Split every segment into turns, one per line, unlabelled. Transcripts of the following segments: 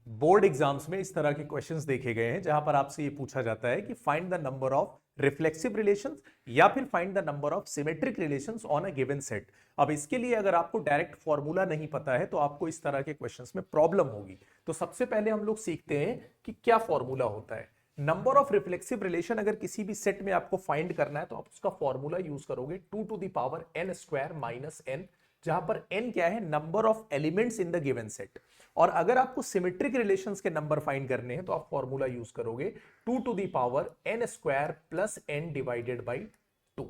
Board exams में इस तरह के क्वेश्चंस देखे गए हैं जहां पर आपसे ये पूछा जाता है कि find the number of reflexive relations या फिर find the number of symmetric relations on a given set. अब इसके लिए अगर आपको डायरेक्ट फॉर्मूला नहीं पता है तो आपको इस तरह के क्वेश्चंस में प्रॉब्लम होगी। तो सबसे पहले हम लोग सीखते हैं कि क्या फॉर्मूला होता है। नंबर ऑफ रिफ्लेक्सिव रिलेशन अगर किसी भी सेट में आपको फाइंड करना है तो आप उसका फॉर्मूला यूज करोगे 2 to the power n² minus n, जहां पर n क्या है, number of elements in the given set. और अगर आपको सिमेट्रिक रिलेशंस के नंबर फाइंड करने हैं तो आप फॉर्मूला यूज करोगे 2 to the power n² plus n divided by 2।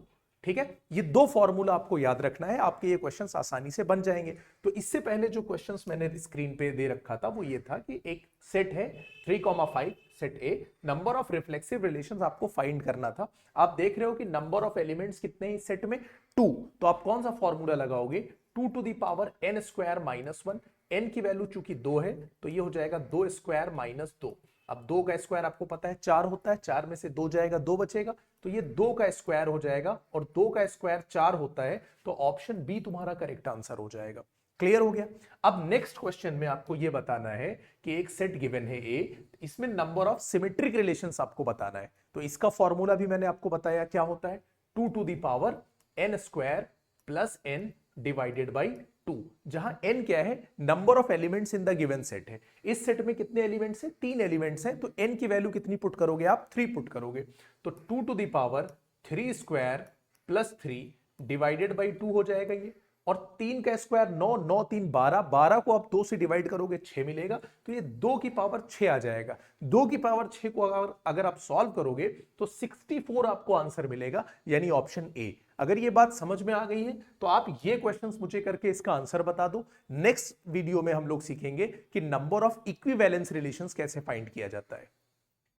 ठीक है, ये दो फॉर्मूला आपको याद रखना है, आपके ये क्वेश्चंस आसानी से बन जाएंगे। तो इससे पहले जो क्वेश्चंस मैंने स्क्रीन पे दे रखा था वो ये था कि एक सेट है 3,5 set A, number of reflexive relations आपको फाइंड करना था। आप देख रहे हो कि नंबर ऑफ एलिमेंट्स कितने हैं इस सेट में, 2। तो आप कौन सा फॉर्मूला लगाओगे, 2 to the power n² minus 1। n की वैल्यू चूंकि 2 है तो ये हो जाएगा 2² माइनस 2। अब 2 का स्क्वायर आपको पता है 4 होता है, 4 में से 2 जाएगा 2 बचेगा, तो ये 2 का स्क्वायर हो जाएगा और 2 का स्क्वायर 4 होता है, तो ऑप्शन बी तुम्हारा करेक्ट आंसर हो जाएगा। क्लियर हो गया। अब नेक्स्ट क्वेश्चन में आपको यह बताना है कि एक सेट गिवन है ए, इसमें नंबर ऑफ सिमेट्रिक रिलेशंस आपको बताना है। तो इसका फॉर्मूला भी मैंने आपको बताया क्या होता है, 2 to the power n² plus n divided by 2, जहां n क्या है, number of elements in the given set है। इस सेट में कितने एलिमेंट्स हैं, 3 एलिमेंट्स हैं, तो n की वैल्यू कितनी पुट करोगे आप, 3 पुट करोगे। तो 2 to the power 3² plus 3 divided by 2 हो जाएगा ये। और 3 का स्क्वायर 9, 9 3 12, 12 को आप 2 से डिवाइड करोगे 6 मिलेगा, तो ये 2 की पावर 6 आ जाएगा। 2 की पावर 6 को अगर आप सॉल्व करोगे तो 64 आपको आंसर मिलेगा, यानी ऑप्शन ए। अगर ये बात समझ में आ गई है तो आप ये क्वेश्चंस मुझे करके इसका आंसर बता दो। नेक्स्ट वीडियो में हम लोग सीखेंगे कि नंबर ऑफ इक्विवेलेंस रिलेशंस कैसे फाइंड किया जाता है।